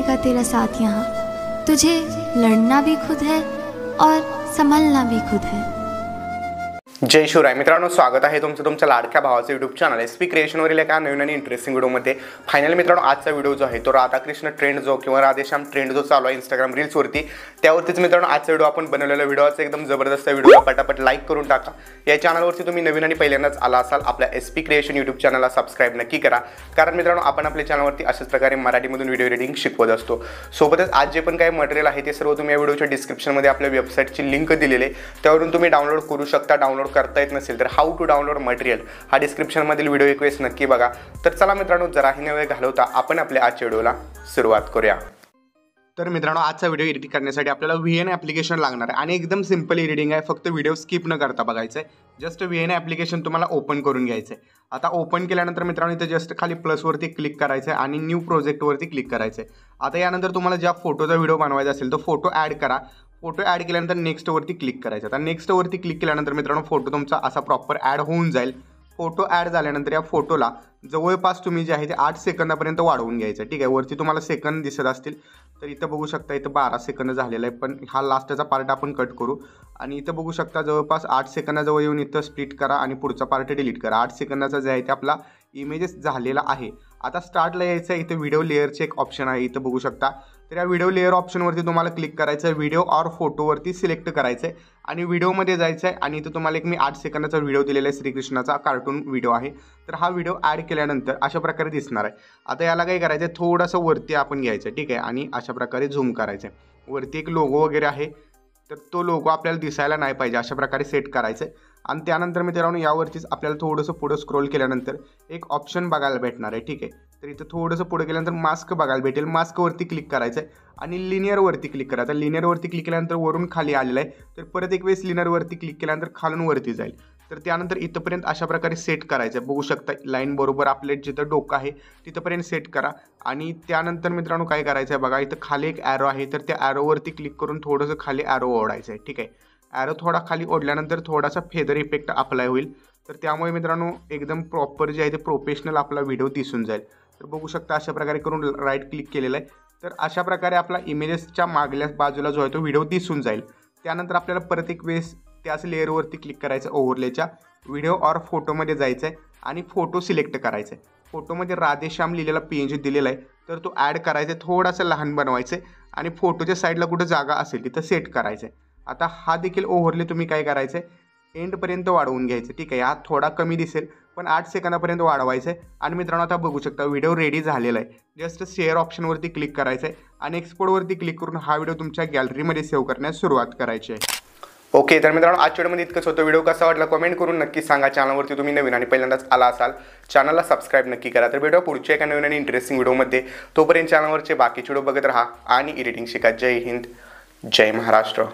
रहेगा तेरा साथ यहाँ। तुझे लड़ना भी खुद है और संभलना भी खुद है। जय शिवराय मित्रांनो, स्वागत आहे तुमचं तुमच्या लाडक्या भावाचं यूट्यूब चॅनल एसपी क्रिएशनवरील एका नवीन आणि इंटरेस्टिंग व्हिडिओमध्ये। फायनली मित्रांनो, आजचा व्हिडिओ जो आहे तो राधाकृष्ण ट्रेंड जो किंवा राधेश्याम ट्रेंड जो चालू आहे इंस्टाग्राम रील्सवरती, त्यावरतीच मित्रांनो आजचा व्हिडिओ आपण बनवलेला व्हिडिओचा एकदम जबरदस्त व्हिडिओ पटापट लाईक करून टाका। या चॅनलवरती तुम्ही नवीन आणि पहिल्यांदाच आला असाल, आपल्या एसपी क्रिएशन यूट्यूब चॅनलला सबस्क्राइब नक्की करा, कारण मित्रांनो आपण आपल्या चॅनलवरती अशाच प्रकारे मराठीमधून व्हिडिओ एडिटिंग शिकवत असतो। सोबतच आज जे पण काही मटेरियल आहे ते सर्व तुम्ही या व्हिडिओच्या डिस्क्रिप्शनमध्ये आपल्या वेबसाईटची लिंक दिलेली आहे, त्यावरून तुम्ही डाउनलोड करू शकता। डाउनलोड करता येत नसेल तर हाऊ टू डाउनलोड मटेरियल हा डिस्क्रिप्शन मधील व्हिडिओ एक वेळेस नक्की बघा। तर चला मित्रांनो, जराही वेळ घालवता आपण आपल्या आजच्या व्हिडिओला सुरुवात करूया। तर मित्रांनो, आजचा व्हिडिओ एडिट करण्यासाठी आपल्याला VN ॲप्लिकेशन लागणार आहे आणि एकदम सिंपल एडिटिंग आहे, फक्त व्हिडिओ स्किप न करता बघायचं आहे। जस्ट VN ॲप्लिकेशन तुम्हाला ओपन करून घ्यायचं आहे। आता ओपन केल्यानंतर मित्रांनो इथे जस्ट खाली प्लसवरती क्लिक करायचं आहे आणि न्यू प्रोजेक्टवरती क्लिक करायचं आहे। आता यानंतर तुम्हाला ज्या फोटोचा व्हिडिओ बनवायचा असेल तो फोटो ॲड करा। फोटो ॲड केल्यानंतर नेक्स्टवरती क्लिक करायचं। आता नेक्स्टवरती क्लिक केल्यानंतर मित्रांनो फोटो तुमचा असा प्रॉपर ॲड होऊन जाईल। फोटो ॲड झाल्यानंतर या फोटोला जवळपास तुम्ही जे आहे ते 8 सेकंदापर्यंत वाढवून घ्यायचं। ठीक आहे, वरती तुम्हाला सेकंद दिसत असतील तर इथं बघू शकता, इथं 12 सेकंद झालेला आहे, पण हा लास्टचा पार्ट आपण कट करू आणि इथं बघू शकता जवळपास 8 सेकंदाजवळ येऊन इथं स्प्लिट करा आणि पुढचा पार्ट डिलीट करा। 8 सेकंदाचा जे आहे ते आपला इमेजेस झालेला आहे। आता स्टार्टला यायचं आहे, इथं व्हिडिओ लेअरचे एक ऑप्शन आहे, इथं बघू शकता। तर या व्हिडिओ लेअर ऑप्शनवरती तुम्हाला क्लिक करायचं आहे, व्हिडिओ और फोटोवरती सिलेक्ट करायचं आहे आणि व्हिडिओमध्ये जायचं आहे आणि इथं तुम्हाला एक मी 8 सेकंदाचा व्हिडिओ दिलेला आहे, श्रीकृष्णाचा कार्टून व्हिडिओ आहे। तर हा व्हिडिओ ॲड केल्यानंतर अशा प्रकारे दिसणार आहे। आता याला काय करायचं आहे, थोडंसं वरती आपण घ्यायचं, ठीक आहे, आणि अशा प्रकारे झूम करायचं आहे। वरती एक लोगो वगैरे आहे, तर तो लोगो आपल्याला दिसायला नाही पाहिजे, अशा प्रकारे सेट करायचं आहे। आणि त्यानंतर मित्रांनो यावरतीच आपल्याला थोडंसं पुढं स्क्रोल केल्यानंतर एक ऑप्शन बघायला भेटणार आहे, ठीक आहे। तर इथं थोडंसं पुढे गेल्यानंतर मास्क बघायला भेटेल, मास्कवरती क्लिक करायचं आहे आणि लिनियरवरती क्लिक करायचं। लिनियरवरती क्लिक केल्यानंतर वरून खाली आलेलं आहे, तर परत एक वेळेस लिनियरवरती क्लिक केल्यानंतर खालून वरती जाईल। तर त्यानंतर इथंपर्यंत अशा प्रकारे सेट करायचं आहे। बघू शकता लाईन बरोबर आपले जिथं डोकं आहे तिथंपर्यंत सेट करा आणि त्यानंतर मित्रांनो काय करायचं आहे बघा, इथं खाली एक ॲरो आहे, तर त्या ॲरोवरती क्लिक करून थोडंसं खाली ॲरो ओढायचं आहे, ठीक आहे। ॲरो थोडा खाली ओढल्यानंतर थोडासा फेदर इफेक्ट अप्लाय होईल, तर त्यामुळे मित्रांनो एकदम प्रॉपर जे आहे ते प्रोफेशनल आपला व्हिडिओ दिसून जाईल। तर बघू शकता अशा प्रकारे करून राईट क्लिक केलेलं आहे, तर अशा प्रकारे आपला इमेजेसच्या मागल्या बाजूला जो आहे तो व्हिडिओ दिसून जाईल। त्यानंतर आपल्याला परत एक वेळेस त्याच लेअरवरती क्लिक करायचं, ओव्हरलेच्या व्हिडिओ और फोटोमध्ये जायचं आहे आणि फोटो सिलेक्ट करायचं आहे। फोटोमध्ये राधेश्याम लिहिलेला PNG दिलेला आहे, तर तो ॲड करायचा आहे, थोडासा लहान बनवायचं आहे आणि फोटोच्या साईडला कुठं जागा असेल तिथं सेट करायचं आहे। आता हा देखील ओव्हरले तुम्ही काय करायचं आहे, एंडपर्यंत वाढवून घ्यायचं, ठीक आहे। हा थोडा कमी दिसेल पण 8 सेकंदापर्यंत वाढवायचं आहे आणि मित्रांनो आता बघू शकता व्हिडिओ रेडी झालेला आहे। जस्ट शेअर ऑप्शनवरती क्लिक करायचं आहे आणि एक्सपोर्टवरती क्लिक करून हा व्हिडिओ तुमच्या गॅलरीमध्ये सेव्ह करण्यास सुरुवात करायची आहे। ओके, तर मित्रांनो आजच्या व्हिडिओमध्ये इतकंच होतं। व्हिडिओ कसा वाटला कमेंट करून नक्की सांगा। चॅनलवरती तुम्ही नवीन आणि पहिल्यांदाच आला असाल, चॅनलला सबस्क्राइब नक्की करा। तर व्हिडिओ पुढच्या एका नवीन आणि इंटरेस्टिंग व्हिडिओमध्ये, तोपर्यंत चॅनलवरचे बाकीचे व्हिडिओ बघत राहा आणि एडिटिंग शिका। जय हिंद, जय महाराष्ट्र।